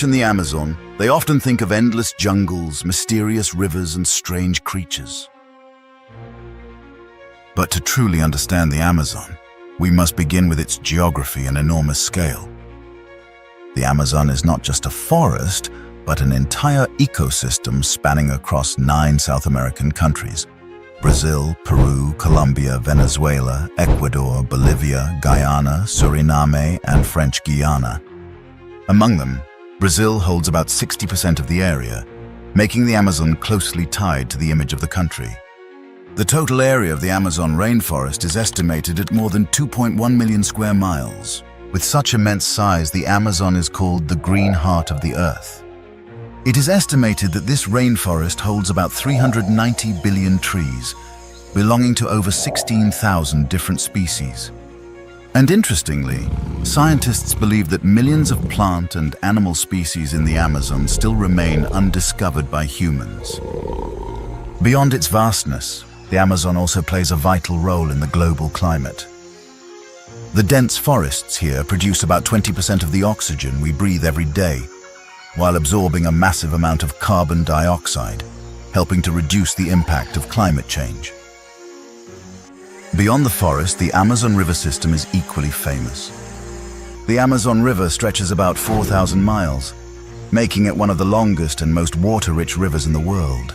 In the Amazon, they often think of endless jungles, mysterious rivers, and strange creatures. But to truly understand the Amazon, we must begin with its geography and enormous scale. The Amazon is not just a forest, but an entire ecosystem spanning across 9 South American countries: Brazil, Peru, Colombia, Venezuela, Ecuador, Bolivia, Guyana, Suriname, and French Guiana. Among them, Brazil holds about 60% of the area, making the Amazon closely tied to the image of the country. The total area of the Amazon rainforest is estimated at more than 2.1 million square miles. With such immense size, the Amazon is called the green heart of the earth. It is estimated that this rainforest holds about 390 billion trees, belonging to over 16,000 different species. And interestingly, scientists believe that millions of plant and animal species in the Amazon still remain undiscovered by humans. Beyond its vastness, the Amazon also plays a vital role in the global climate. The dense forests here produce about 20% of the oxygen we breathe every day, while absorbing a massive amount of carbon dioxide, helping to reduce the impact of climate change. Beyond the forest, the Amazon River system is equally famous. The Amazon River stretches about 4,000 miles, making it one of the longest and most water-rich rivers in the world.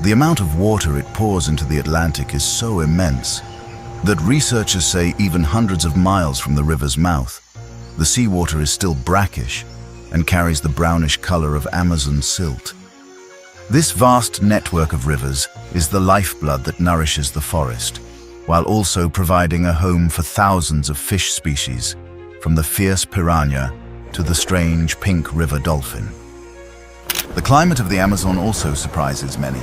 The amount of water it pours into the Atlantic is so immense that researchers say even hundreds of miles from the river's mouth, the seawater is still brackish and carries the brownish color of Amazon silt. This vast network of rivers is the lifeblood that nourishes the forest, while also providing a home for thousands of fish species, from the fierce piranha to the strange pink river dolphin. The climate of the Amazon also surprises many.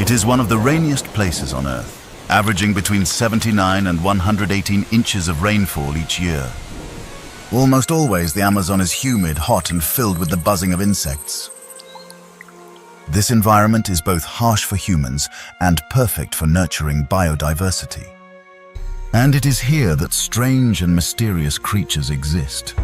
It is one of the rainiest places on Earth, averaging between 79 and 118 inches of rainfall each year. Almost always, the Amazon is humid, hot, and filled with the buzzing of insects. This environment is both harsh for humans and perfect for nurturing biodiversity. And it is here that strange and mysterious creatures exist.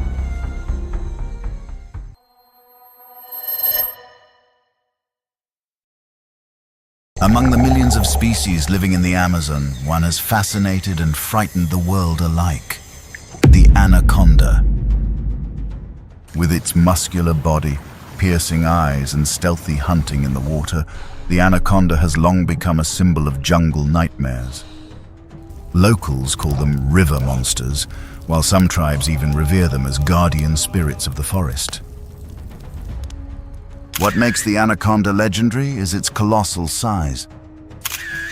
Among the millions of species living in the Amazon, one has fascinated and frightened the world alike: the anaconda. With its muscular body, piercing eyes, and stealthy hunting in the water, the anaconda has long become a symbol of jungle nightmares. Locals call them river monsters, while some tribes even revere them as guardian spirits of the forest. What makes the anaconda legendary is its colossal size.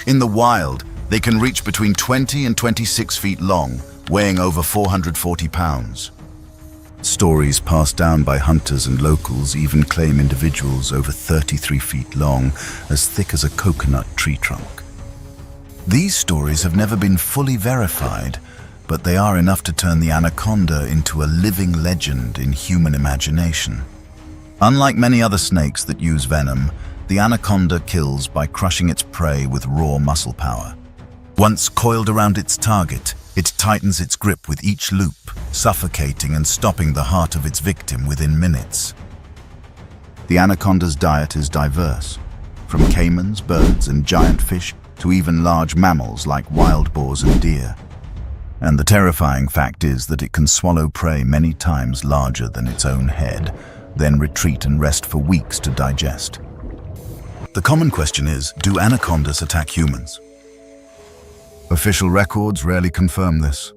In the wild, they can reach between 20 and 26 feet long, weighing over 440 pounds. Stories passed down by hunters and locals even claim individuals over 33 feet long, as thick as a coconut tree trunk. These stories have never been fully verified, but they are enough to turn the anaconda into a living legend in human imagination. Unlike many other snakes that use venom, the anaconda kills by crushing its prey with raw muscle power. Once coiled around its target, it tightens its grip with each loop, suffocating and stopping the heart of its victim within minutes. The anaconda's diet is diverse, from caimans, birds, and giant fish to even large mammals like wild boars and deer. And the terrifying fact is that it can swallow prey many times larger than its own head, then retreat and rest for weeks to digest. The common question is, do anacondas attack humans? Official records rarely confirm this.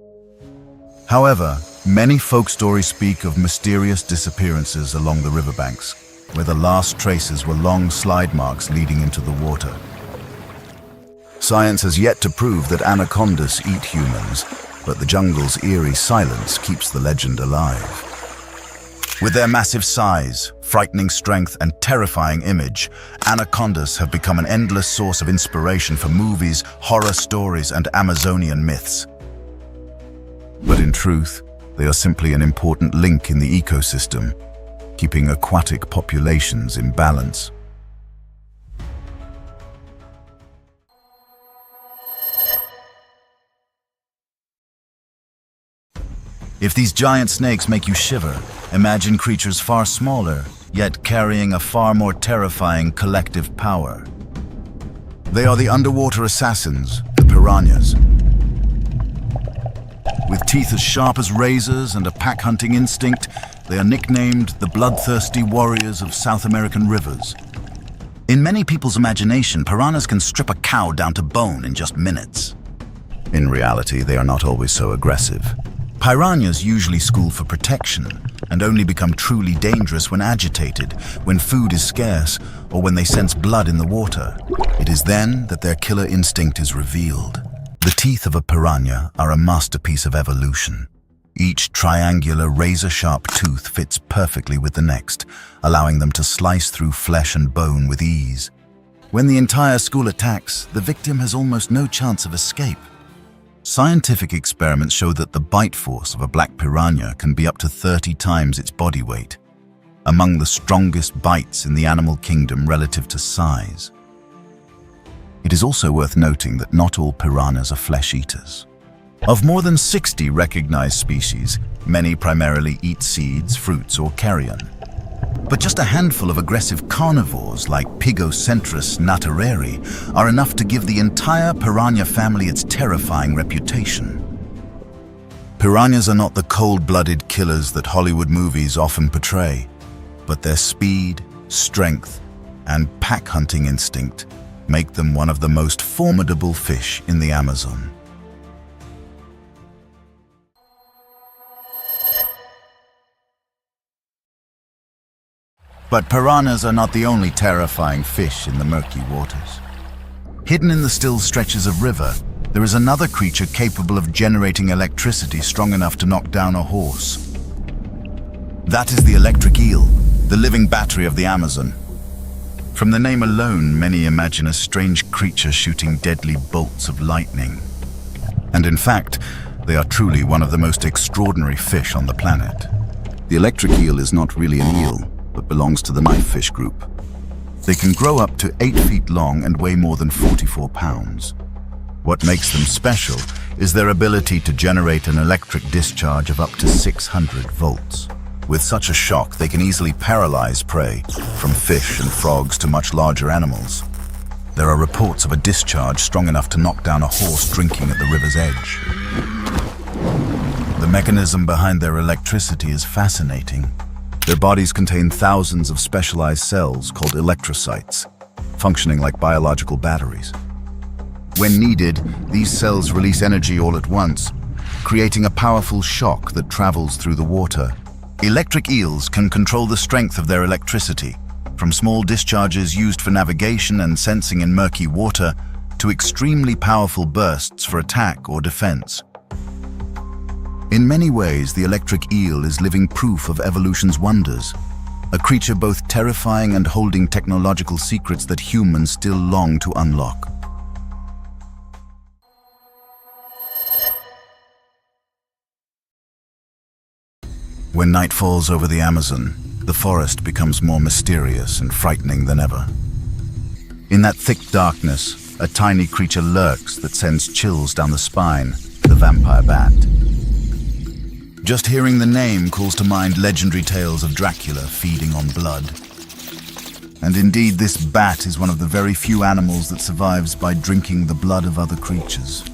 However, many folk stories speak of mysterious disappearances along the riverbanks, where the last traces were long slide marks leading into the water. Science has yet to prove that anacondas eat humans, but the jungle's eerie silence keeps the legend alive. With their massive size, frightening strength, and terrifying image, anacondas have become an endless source of inspiration for movies, horror stories, and Amazonian myths. But in truth, they are simply an important link in the ecosystem, keeping aquatic populations in balance. If these giant snakes make you shiver, Imagine creatures far smaller, yet carrying a far more terrifying collective power. They are the underwater assassins, the piranhas. With teeth as sharp as razors and a pack-hunting instinct, they are nicknamed the bloodthirsty warriors of South American rivers. In many people's imagination, piranhas can strip a cow down to bone in just minutes. In reality, they are not always so aggressive. Piranhas usually school for protection and only become truly dangerous when agitated, when food is scarce, or when they sense blood in the water. It is then that their killer instinct is revealed. The teeth of a piranha are a masterpiece of evolution. Each triangular, razor-sharp tooth fits perfectly with the next, allowing them to slice through flesh and bone with ease. When the entire school attacks, the victim has almost no chance of escape. Scientific experiments show that the bite force of a black piranha can be up to 30 times its body weight, among the strongest bites in the animal kingdom relative to size. It is also worth noting that not all piranhas are flesh eaters. Of more than 60 recognized species, many primarily eat seeds, fruits, or carrion. But just a handful of aggressive carnivores like Pigocentrus natareri are enough to give the entire piranha family its terrifying reputation. Piranhas are not the cold-blooded killers that Hollywood movies often portray, but their speed, strength, and pack-hunting instinct make them one of the most formidable fish in the Amazon. But piranhas are not the only terrifying fish in the murky waters. Hidden in the still stretches of river, there is another creature capable of generating electricity strong enough to knock down a horse. That is the electric eel, the living battery of the Amazon. From the name alone, many imagine a strange creature shooting deadly bolts of lightning. And in fact, they are truly one of the most extraordinary fish on the planet. The electric eel is not really an eel, but belongs to the knifefish group. They can grow up to 8 feet long and weigh more than 44 pounds. What makes them special is their ability to generate an electric discharge of up to 600 volts. With such a shock, they can easily paralyze prey, from fish and frogs to much larger animals. There are reports of a discharge strong enough to knock down a horse drinking at the river's edge. The mechanism behind their electricity is fascinating. Their bodies contain thousands of specialized cells called electrocytes, functioning like biological batteries. When needed, these cells release energy all at once, creating a powerful shock that travels through the water. Electric eels can control the strength of their electricity, from small discharges used for navigation and sensing in murky water to extremely powerful bursts for attack or defense. In many ways, the electric eel is living proof of evolution's wonders, a creature both terrifying and holding technological secrets that humans still long to unlock. When night falls over the Amazon, the forest becomes more mysterious and frightening than ever. In that thick darkness, a tiny creature lurks that sends chills down the spine, the vampire bat. Just hearing the name calls to mind legendary tales of Dracula feeding on blood. And indeed, this bat is one of the very few animals that survives by drinking the blood of other creatures.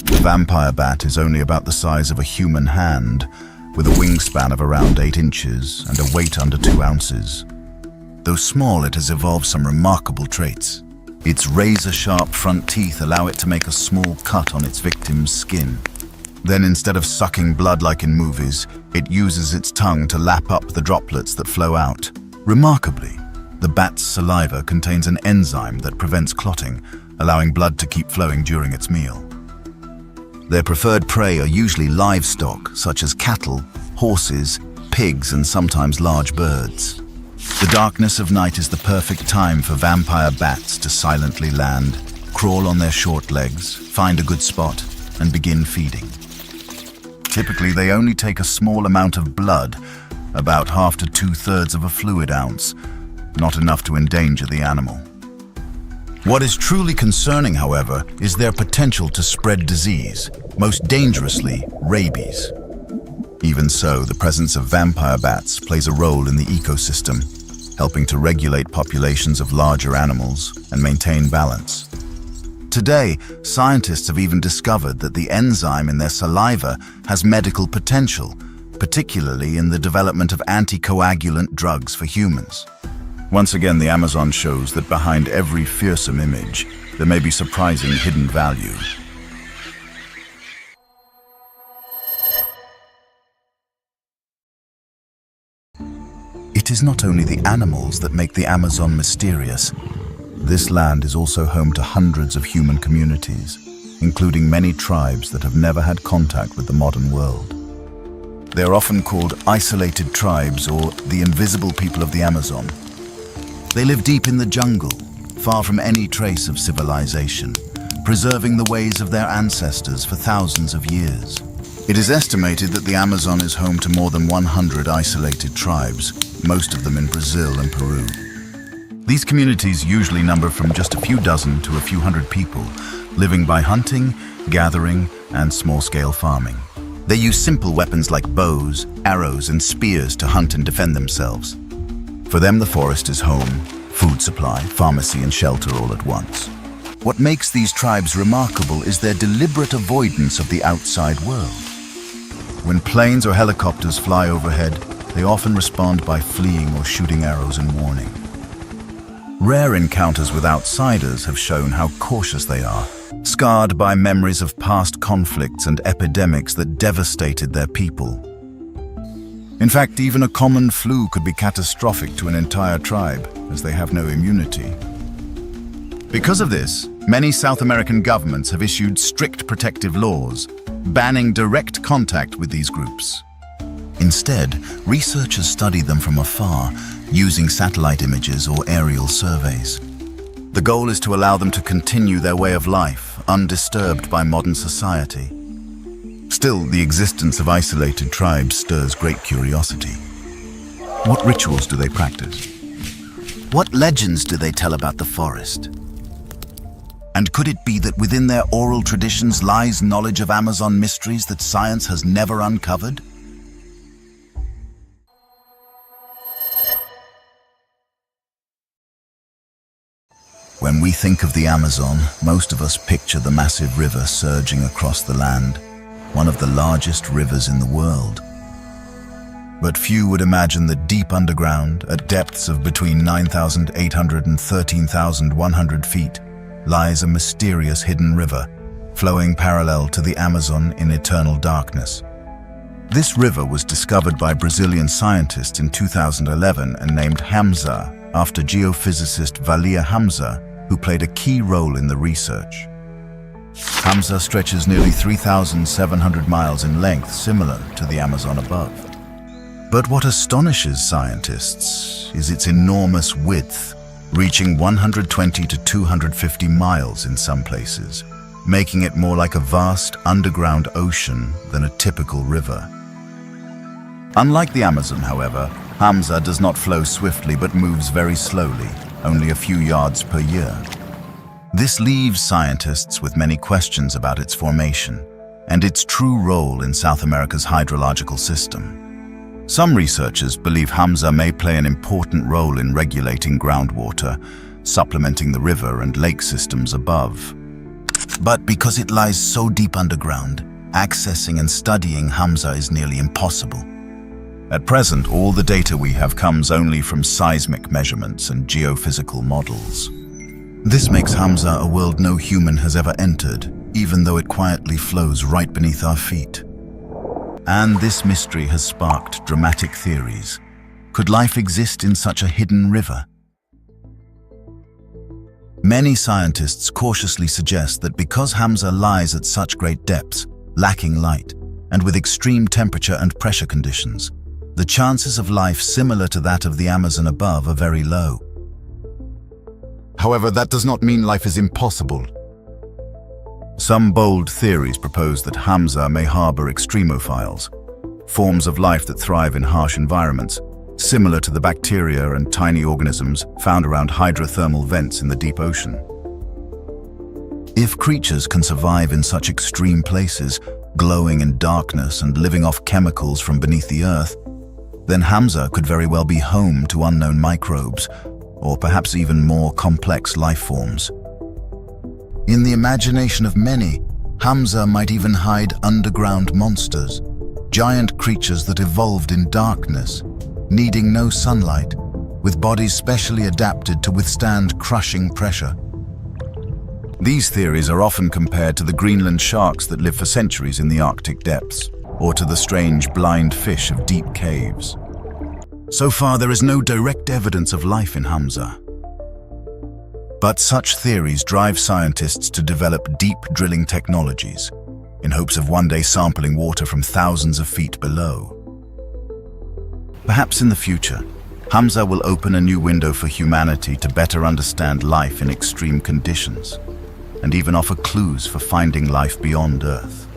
The vampire bat is only about the size of a human hand, with a wingspan of around 8 inches and a weight under 2 ounces. Though small, it has evolved some remarkable traits. Its razor-sharp front teeth allow it to make a small cut on its victim's skin. Then, instead of sucking blood like in movies, it uses its tongue to lap up the droplets that flow out. Remarkably, the bat's saliva contains an enzyme that prevents clotting, allowing blood to keep flowing during its meal. Their preferred prey are usually livestock, such as cattle, horses, pigs, and sometimes large birds. The darkness of night is the perfect time for vampire bats to silently land, crawl on their short legs, find a good spot, and begin feeding. Typically, they only take a small amount of blood, about half to 2/3 of a fluid ounce, not enough to endanger the animal. What is truly concerning, however, is their potential to spread disease, most dangerously, rabies. Even so, the presence of vampire bats plays a role in the ecosystem, helping to regulate populations of larger animals and maintain balance. Today, scientists have even discovered that the enzyme in their saliva has medical potential, particularly in the development of anticoagulant drugs for humans. Once again, the Amazon shows that behind every fearsome image, there may be surprising hidden value. It is not only the animals that make the Amazon mysterious. This land is also home to hundreds of human communities, including many tribes that have never had contact with the modern world. They are often called isolated tribes or the invisible people of the Amazon. They live deep in the jungle, far from any trace of civilization, preserving the ways of their ancestors for thousands of years. It is estimated that the Amazon is home to more than 100 isolated tribes, most of them in Brazil and Peru. These communities usually number from just a few dozen to a few hundred people, living by hunting, gathering, and small-scale farming. They use simple weapons like bows, arrows, and spears to hunt and defend themselves. For them, the forest is home, food supply, pharmacy, and shelter all at once. What makes these tribes remarkable is their deliberate avoidance of the outside world. When planes or helicopters fly overhead, they often respond by fleeing or shooting arrows in warning. Rare encounters with outsiders have shown how cautious they are, scarred by memories of past conflicts and epidemics that devastated their people. In fact, even a common flu could be catastrophic to an entire tribe, as they have no immunity. Because of this, many South American governments have issued strict protective laws, banning direct contact with these groups. Instead, researchers study them from afar, using satellite images or aerial surveys. The goal is to allow them to continue their way of life, undisturbed by modern society. Still, the existence of isolated tribes stirs great curiosity. What rituals do they practice? What legends do they tell about the forest? And could it be that within their oral traditions lies knowledge of Amazon mysteries that science has never uncovered? When we think of the Amazon, most of us picture the massive river surging across the land, one of the largest rivers in the world. But few would imagine that deep underground, at depths of between 9,800 and 13,100 feet, lies a mysterious hidden river, flowing parallel to the Amazon in eternal darkness. This river was discovered by Brazilian scientists in 2011 and named Hamza, after geophysicist Valia Hamza, who played a key role in the research. Hamza stretches nearly 3,700 miles in length, similar to the Amazon above. But what astonishes scientists is its enormous width, reaching 120 to 250 miles in some places, making it more like a vast underground ocean than a typical river. Unlike the Amazon, however, Hamza does not flow swiftly but moves very slowly, only a few yards per year. This leaves scientists with many questions about its formation and its true role in South America's hydrological system. Some researchers believe Hamza may play an important role in regulating groundwater, supplementing the river and lake systems above. But because it lies so deep underground, accessing and studying Hamza is nearly impossible. At present, all the data we have comes only from seismic measurements and geophysical models. This makes Hamza a world no human has ever entered, even though it quietly flows right beneath our feet. And this mystery has sparked dramatic theories. Could life exist in such a hidden river? Many scientists cautiously suggest that because Hamza lies at such great depths, lacking light, and with extreme temperature and pressure conditions, the chances of life similar to that of the Amazon above are very low. However, that does not mean life is impossible. Some bold theories propose that Hamza may harbor extremophiles, forms of life that thrive in harsh environments, similar to the bacteria and tiny organisms found around hydrothermal vents in the deep ocean. If creatures can survive in such extreme places, glowing in darkness and living off chemicals from beneath the earth, then Hamza could very well be home to unknown microbes, or perhaps even more complex life forms. In the imagination of many, Hamza might even hide underground monsters, giant creatures that evolved in darkness, needing no sunlight, with bodies specially adapted to withstand crushing pressure. These theories are often compared to the Greenland sharks that live for centuries in the Arctic depths, or to the strange blind fish of deep caves. So far, there is no direct evidence of life in Hamza. But such theories drive scientists to develop deep drilling technologies, in hopes of one day sampling water from thousands of feet below. Perhaps in the future, Hamza will open a new window for humanity to better understand life in extreme conditions, and even offer clues for finding life beyond Earth.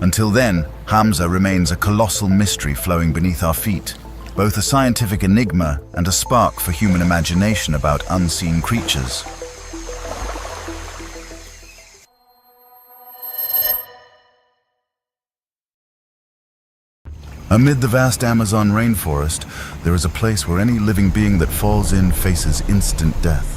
Until then, Hamza remains a colossal mystery flowing beneath our feet, both a scientific enigma and a spark for human imagination about unseen creatures. Amid the vast Amazon rainforest, there is a place where any living being that falls in faces instant death.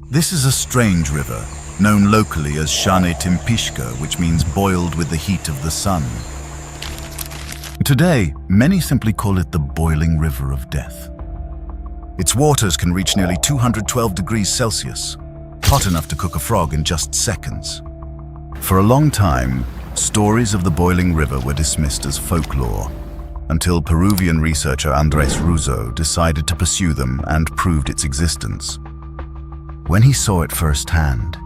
This is a strange river, known locally as Shane Timpishka, which means boiled with the heat of the sun. Today, many simply call it the boiling river of death. Its waters can reach nearly 212 degrees Celsius, hot enough to cook a frog in just seconds. For a long time, stories of the boiling river were dismissed as folklore, until Peruvian researcher Andrés Russo decided to pursue them and proved its existence. When he saw it firsthand,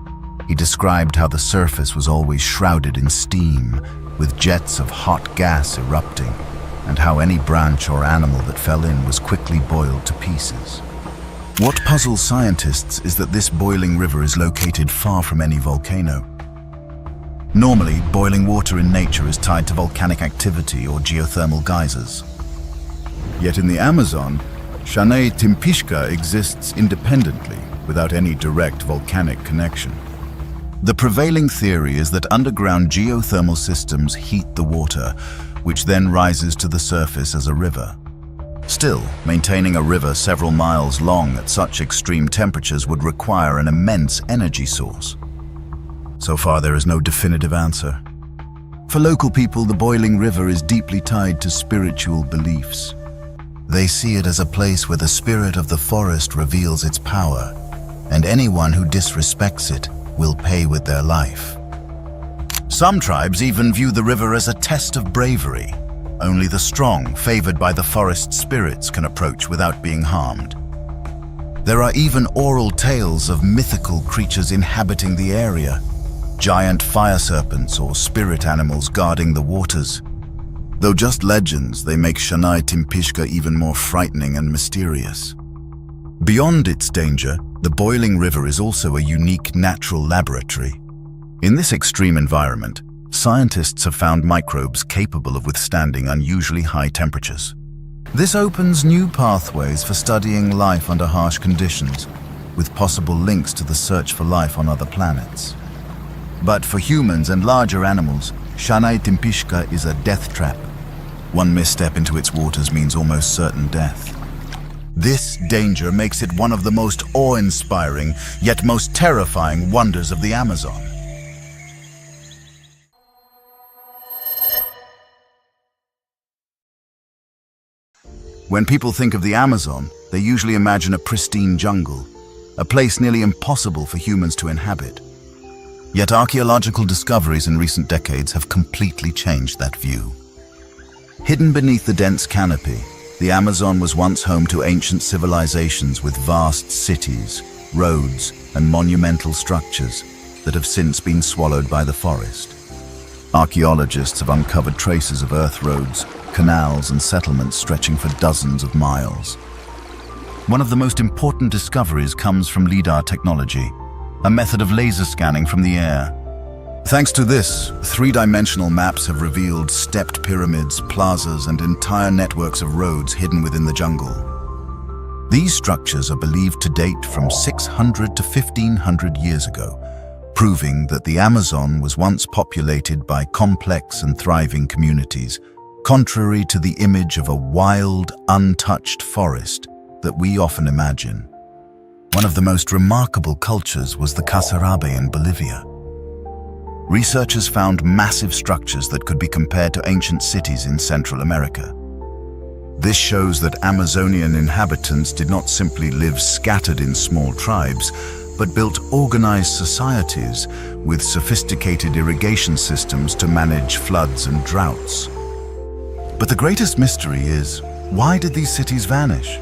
he described how the surface was always shrouded in steam, with jets of hot gas erupting, and how any branch or animal that fell in was quickly boiled to pieces. What puzzles scientists is that this boiling river is located far from any volcano. Normally, boiling water in nature is tied to volcanic activity or geothermal geysers. Yet in the Amazon, Shane Timpishka exists independently, without any direct volcanic connection. The prevailing theory is that underground geothermal systems heat the water, which then rises to the surface as a river. Still, maintaining a river several miles long at such extreme temperatures would require an immense energy source. So far, there is no definitive answer. For local people, the boiling river is deeply tied to spiritual beliefs. They see it as a place where the spirit of the forest reveals its power, and anyone who disrespects it will pay with their life. Some tribes even view the river as a test of bravery. Only the strong, favored by the forest spirits, can approach without being harmed. There are even oral tales of mythical creatures inhabiting the area, giant fire serpents or spirit animals guarding the waters. Though just legends, they make Shane Timpishka even more frightening and mysterious. Beyond its danger, the boiling river is also a unique natural laboratory. In this extreme environment, scientists have found microbes capable of withstanding unusually high temperatures. This opens new pathways for studying life under harsh conditions, with possible links to the search for life on other planets. But for humans and larger animals, Shane Timpishka is a death trap. One misstep into its waters means almost certain death. This danger makes it one of the most awe-inspiring, yet most terrifying wonders of the Amazon. When people think of the Amazon, they usually imagine a pristine jungle, a place nearly impossible for humans to inhabit. Yet archaeological discoveries in recent decades have completely changed that view. Hidden beneath the dense canopy, the Amazon was once home to ancient civilizations with vast cities, roads, and monumental structures that have since been swallowed by the forest. Archaeologists have uncovered traces of earth roads, canals, and settlements stretching for dozens of miles. One of the most important discoveries comes from LIDAR technology, a method of laser scanning from the air. Thanks to this, three-dimensional maps have revealed stepped pyramids, plazas, and entire networks of roads hidden within the jungle. These structures are believed to date from 600 to 1500 years ago, proving that the Amazon was once populated by complex and thriving communities, contrary to the image of a wild, untouched forest that we often imagine. One of the most remarkable cultures was the Casarabe in Bolivia. Researchers found massive structures that could be compared to ancient cities in Central America. This shows that Amazonian inhabitants did not simply live scattered in small tribes, but built organized societies with sophisticated irrigation systems to manage floods and droughts. But the greatest mystery is, why did these cities vanish?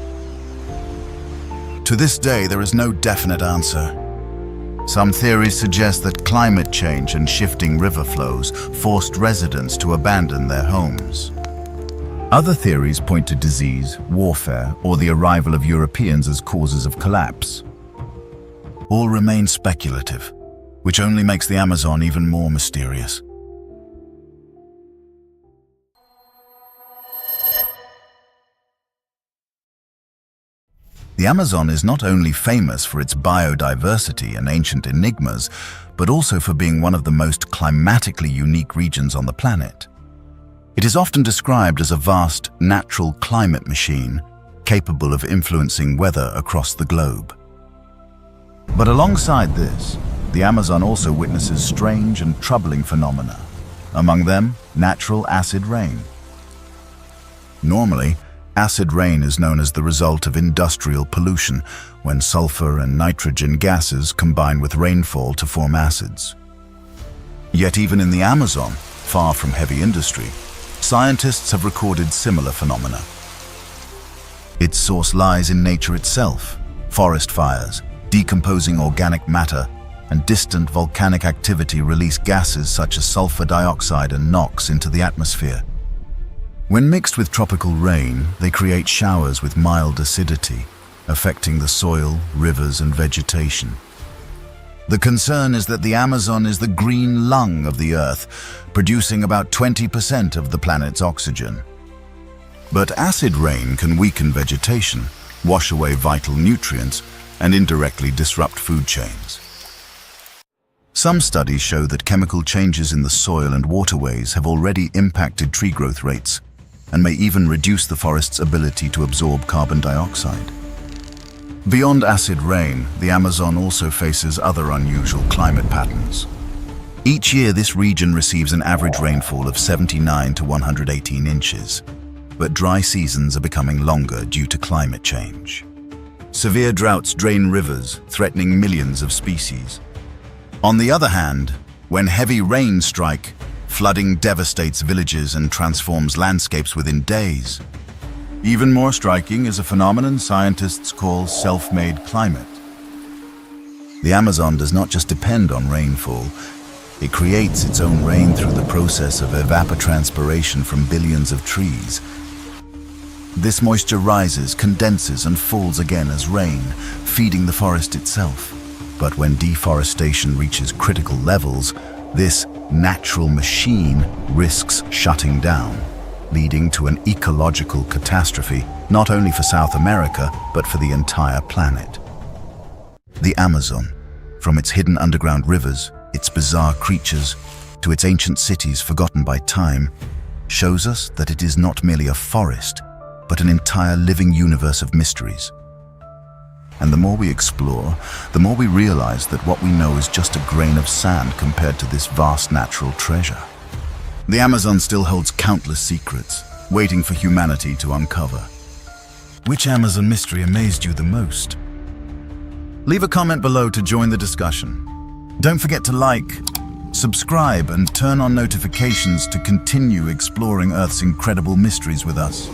To this day, there is no definite answer. Some theories suggest that climate change and shifting river flows forced residents to abandon their homes. Other theories point to disease, warfare, or the arrival of Europeans as causes of collapse. All remain speculative, which only makes the Amazon even more mysterious. The Amazon is not only famous for its biodiversity and ancient enigmas, but also for being one of the most climatically unique regions on the planet. It is often described as a vast natural climate machine, capable of influencing weather across the globe. But alongside this, the Amazon also witnesses strange and troubling phenomena, among them natural acid rain. Normally, acid rain is known as the result of industrial pollution, when sulfur and nitrogen gases combine with rainfall to form acids. Yet even in the Amazon, far from heavy industry, scientists have recorded similar phenomena. Its source lies in nature itself: forest fires, decomposing organic matter, and distant volcanic activity release gases such as sulfur dioxide and NOx into the atmosphere. When mixed with tropical rain, they create showers with mild acidity, affecting the soil, rivers, and vegetation. The concern is that the Amazon is the green lung of the Earth, producing about 20% of the planet's oxygen. But acid rain can weaken vegetation, wash away vital nutrients, and indirectly disrupt food chains. Some studies show that chemical changes in the soil and waterways have already impacted tree growth rates, and may even reduce the forest's ability to absorb carbon dioxide. Beyond acid rain, the Amazon also faces other unusual climate patterns. Each year, this region receives an average rainfall of 79 to 118 inches, but dry seasons are becoming longer due to climate change. Severe droughts drain rivers, threatening millions of species. On the other hand, when heavy rains strike, flooding devastates villages and transforms landscapes within days. Even more striking is a phenomenon scientists call self-made climate. The Amazon does not just depend on rainfall. It creates its own rain through the process of evapotranspiration from billions of trees. This moisture rises, condenses, and falls again as rain, feeding the forest itself. But when deforestation reaches critical levels, this natural machine risks shutting down, leading to an ecological catastrophe not only for South America, but for the entire planet. The Amazon, from its hidden underground rivers, its bizarre creatures, to its ancient cities forgotten by time, shows us that it is not merely a forest, but an entire living universe of mysteries. And the more we explore, the more we realize that what we know is just a grain of sand compared to this vast natural treasure. The Amazon still holds countless secrets, waiting for humanity to uncover. Which Amazon mystery amazed you the most? Leave a comment below to join the discussion. Don't forget to like, subscribe, and turn on notifications to continue exploring Earth's incredible mysteries with us.